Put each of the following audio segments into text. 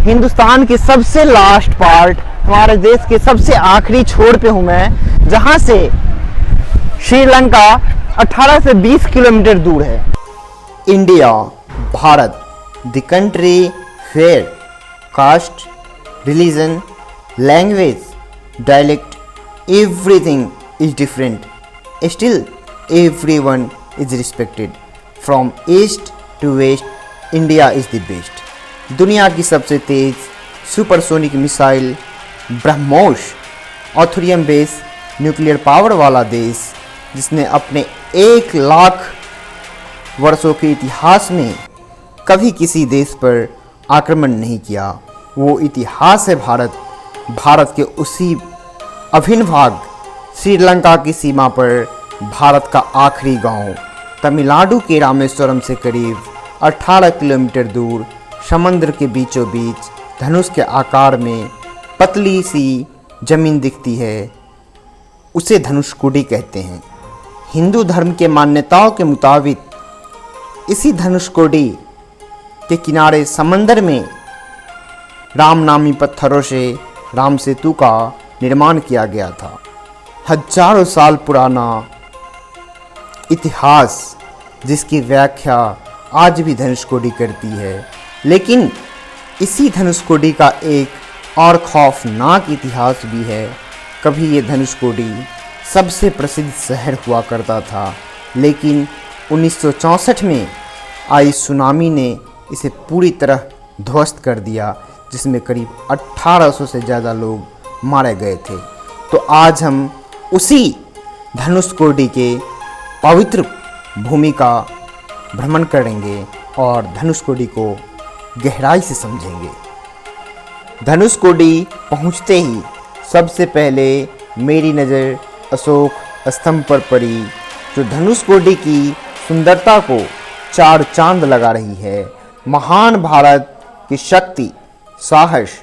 हिंदुस्तान के सबसे last part, हमारे देश के सबसे आखिरी छोर पे हूँ मैं, जहाँ से श्रीलंका 18 से 20 किलोमीटर दूर है। India, Bharat, the country where caste, religion, language, dialect, everything is different. Still, everyone is respected. From east to west, India is the best. दुनिया की सबसे तेज supersonic missile BrahMos thorium base nuclear power वाला देश, जिसने अपने 1 लाख वर्षों के इतिहास में कभी किसी देश पर आक्रमण नहीं किया, वो इतिहास है भारत। भारत के उसी अभिन्न भाग श्रीलंका की सीमा पर भारत का आखिरी गांव तमिलनाडु के रामेश्वरम से करीब 18 किलोमीटर दूर समुद्र के बीचों बीच धनुष के आकार में पतली सी जमीन दिखती है, उसे धनुषकोडी कहते हैं। हिंदू धर्म के मान्यताओं के मुताबिक इसी धनुषकोडी के किनारे समंदर में राम नामी पत्थरों से राम सेतु का निर्माण किया गया था। हजारों साल पुराना इतिहास जिसकी व्याख्या आज भी धनुषकोडी करती है, लेकिन इसी धनुषकोडी का एक और खौफनाक इतिहास भी है। कभी ये धनुषकोडी सबसे प्रसिद्ध शहर हुआ करता था, लेकिन 1964 में आई सुनामी ने इसे पूरी तरह ध्वस्त कर दिया, जिसमें करीब 1800 से ज़्यादा लोग मारे गए थे। तो आज हम उसी धनुषकोडी के पवित्र भूमि का भ्रमण करेंगे और धनुषकोडी को गहराई से समझेंगे। धनुषकोडी पहुंचते ही सबसे पहले मेरी नज़र अशोक स्तंभ पर पड़ी, जो धनुषकोडी की सुंदरता को 4 चांद लगा रही है। महान भारत की शक्ति, साहस,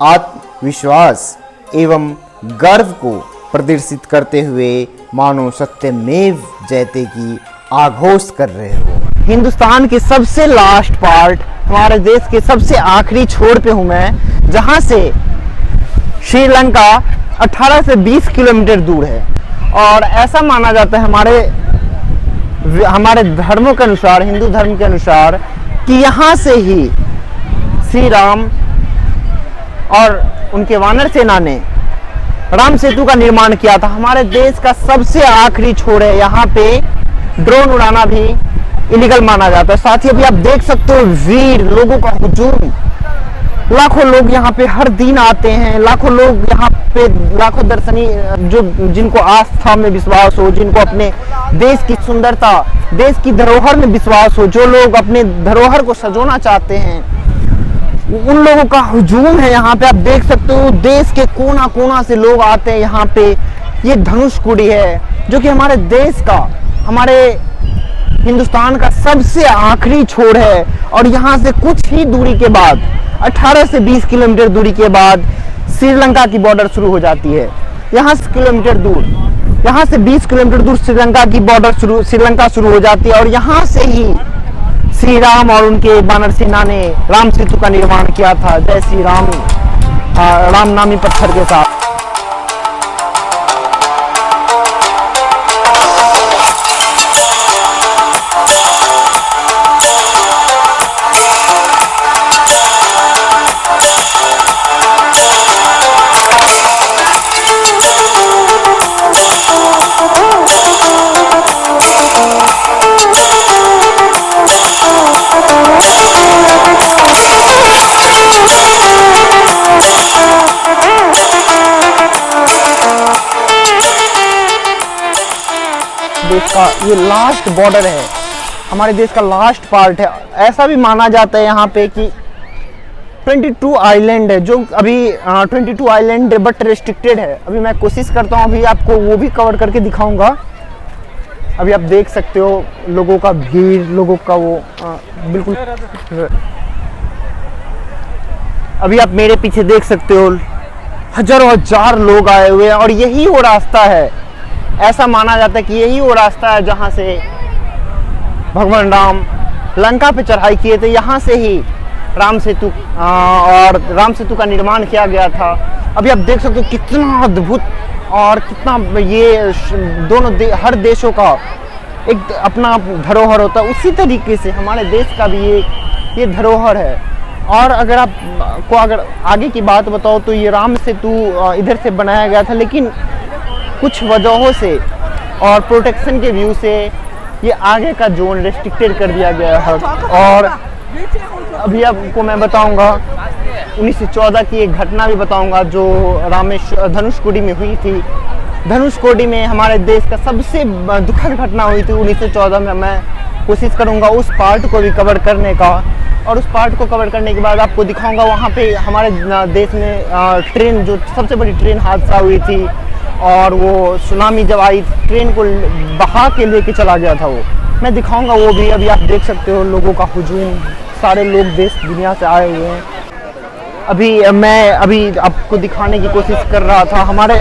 आत्मविश्वास एवं गर्व को प्रदर्शित करते हुए मानो सत्यमेव जयते की आघोष कर रहे हो। हिंदुस्तान के सबसे लास्ट पार्ट, हमारे देश के सबसे आखिरी छोर पे हूँ मैं, जहाँ से श्रीलंका 18 से 20 किलोमीटर दूर है। और ऐसा माना जाता है हमारे धर्मों के अनुसार, हिंदू धर्म के अनुसार, कि यहाँ से ही श्री राम और उनके वानर सेना ने राम सेतु का निर्माण किया था। हमारे देश का सबसे आखिरी छोर है, यहाँ पे ड्रोन उड़ाना भी इलीगल माना जाता है। साथ ही अभी आप देख सकते हो वीर लोगों का हुजूम, लाखों लोग यहाँ पे हर दिन आते हैं। लाखों लोग यहाँ पे, लाखों दर्शनी जो जिनको आस्था में विश्वास हो, जिनको अपने देश की सुंदरता, देश की धरोहर में विश्वास हो, जो लोग अपने धरोहर को सजोना चाहते हैं, उन लोगों का हुजूम है यहाँ पे। आप देख सकते हो देश के कोना कोना से लोग आते हैं यहाँ पे। ये धनुषकोडी है जो कि हमारे देश का, हमारे हिंदुस्तान का सबसे आखिरी छोर है। और यहाँ से कुछ ही दूरी के बाद, 18 से 20 किलोमीटर दूरी के बाद श्रीलंका की बॉर्डर शुरू हो जाती है। यहाँ से किलोमीटर दूर, यहाँ से 20 किलोमीटर दूर श्रीलंका की बॉर्डर श्रीलंका शुरू हो जाती है। और यहाँ से ही श्री राम और उनके वानर सेना ने राम सेतु का निर्माण किया था। जय श्री राम, राम नामी पत्थर के साथ। देश का ये लास्ट बॉर्डर है, हमारे देश का लास्ट पार्ट है। ऐसा भी माना जाता है यहाँ पे कि 22 आइलैंड है, जो अभी 22 आइलैंड बट रेस्ट्रिक्टेड है। अभी मैं कोशिश करता हूँ अभी आपको वो भी कवर करके दिखाऊंगा। अभी आप देख सकते हो लोगों का भीड़, लोगों का वो बिल्कुल। अभी आप मेरे पीछे देख सकते हो हजारों हजार लोग आए हुए हैं। और यही वो रास्ता है, ऐसा माना जाता है कि यही वो रास्ता है जहाँ से भगवान राम लंका पे चढ़ाई किए थे। यहाँ से ही राम सेतु और राम सेतु का निर्माण किया गया था। अभी आप देख सकते हो कितना अद्भुत और कितना ये दोनों हर देशों का एक अपना धरोहर होता है, उसी तरीके से हमारे देश का भी ये धरोहर है। और अगर आपको अगर आगे की बात बताओ तो ये राम सेतु इधर से बनाया गया था, लेकिन कुछ वजहों से और प्रोटेक्शन के व्यू से ये आगे का जोन रेस्ट्रिक्टेड कर दिया गया है। और अभी आपको मैं बताऊंगा 1914 की एक घटना भी बताऊंगा जो धनुषकोडी में हुई थी। धनुषकोडी में हमारे देश का सबसे दुखद घटना हुई थी 1914 में। मैं कोशिश करूंगा उस पार्ट को भी कवर करने का, और उस पार्ट को कवर करने के बाद आपको दिखाऊंगा वहाँ पे हमारे देश में ट्रेन जो सबसे बड़ी ट्रेन हादसा हुई थी, और वो सुनामी जब आई ट्रेन को बहा के लेके चला गया था, वो मैं दिखाऊंगा वो भी। अभी आप देख सकते हो लोगों का हुजूम, सारे लोग देश दुनिया से आए हुए हैं। मैं आपको दिखाने की कोशिश कर रहा था हमारे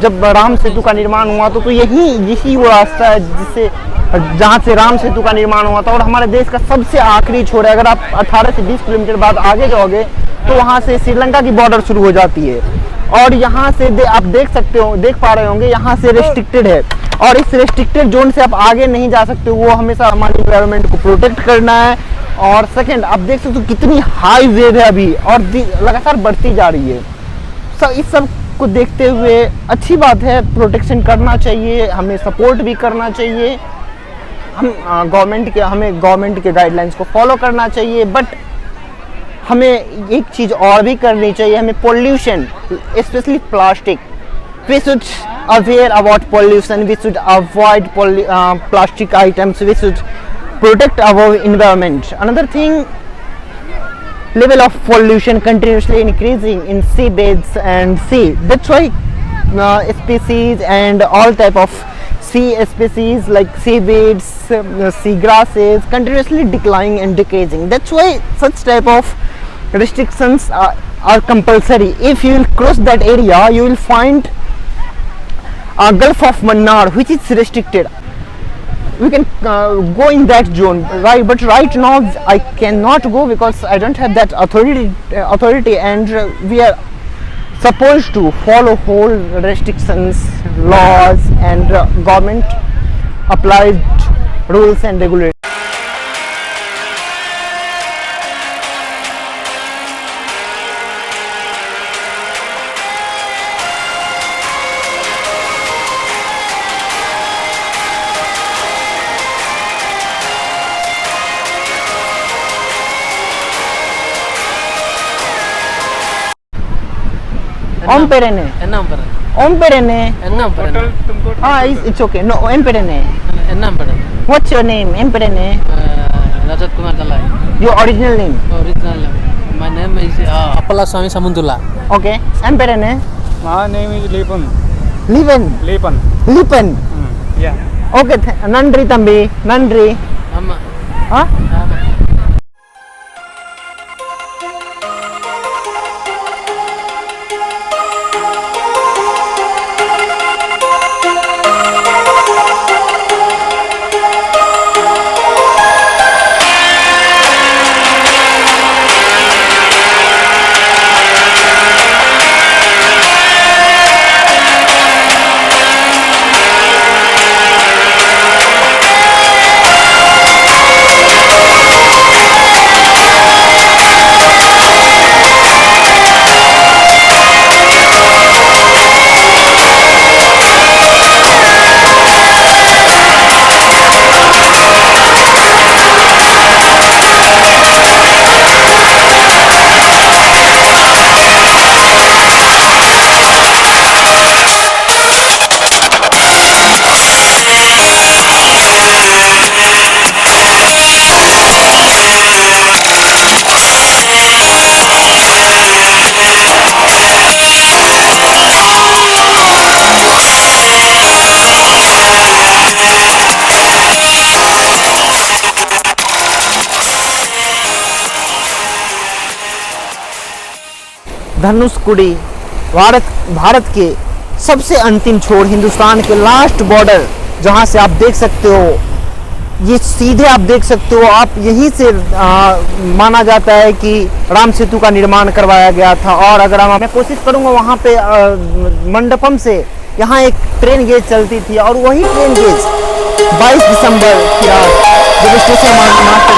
जब राम सेतु का निर्माण हुआ तो यही वो रास्ता है जिससे जहाँ से राम सेतु का निर्माण हुआ था, और हमारे देश का सबसे आखिरी छोर है। अगर आप 18 से 20 किलोमीटर बाद आगे जाओगे तो वहाँ से श्रीलंका की बॉर्डर शुरू हो जाती है, और यहाँ से आप देख पा रहे होंगे यहाँ से रेस्ट्रिक्टेड है, और इस रेस्ट्रिक्टेड जोन से आप आगे नहीं जा सकते। वो हमेशा हमारे एनवायरनमेंट को प्रोटेक्ट करना है। और सेकंड, आप देख सकते हो कितनी हाई वेव है अभी और लगातार बढ़ती जा रही है। इस सब को देखते हुए अच्छी बात है, प्रोटेक्शन करना चाहिए, हमें सपोर्ट भी करना चाहिए, हमें गवर्नमेंट के गाइडलाइंस को फॉलो करना चाहिए। बट हमें एक चीज़ और भी करनी चाहिए, हमें pollution specially plastic, we should aware about pollution, we should avoid plastic items, we should protect our environment. Another thing, level of pollution continuously increasing in seabeds and sea. That's why species and all type of sea species like seaweeds, sea grasses continuously declining and decreasing. That's why such type of restrictions are compulsory. If you will cross that area, you will find Gulf of Mannar, which is restricted. We can go in that zone, right? But right now I cannot go because I don't have that authority, and we are supposed to follow whole restrictions, laws, and government applied rules and regulations. Om Perenne. Enam Perenne. Om Perenne. Enam Perenne. It's okay. No, Om Perenne. Enam Perenne. What's your name? Om Perenne. Rajat Kumar Dalai. Your original name? Original name. My name is Appala Swami Samundula. Okay. Om Perenne. My name is Lipan. Lipan. Yeah. Okay. Nandri Tambi. Nandri. Amma. Huh? Amma. Dhanushkodi Bharat के सबसे अंतिम छोर, हिंदुस्तान के last border, जहां से आप देख सकते हो ये सीधे आप देख सकते हो, आप यहीं से माना जाता है कि राम सेतु का निर्माण करवाया गया था। और अगर मैं कोशिश करूंगा वहां पे मंडपम से यहाँ एक ट्रेन गेज चलती थी, और वही ट्रेन गेज 22 दिसंबर की रात जब स्टेशन मास्टर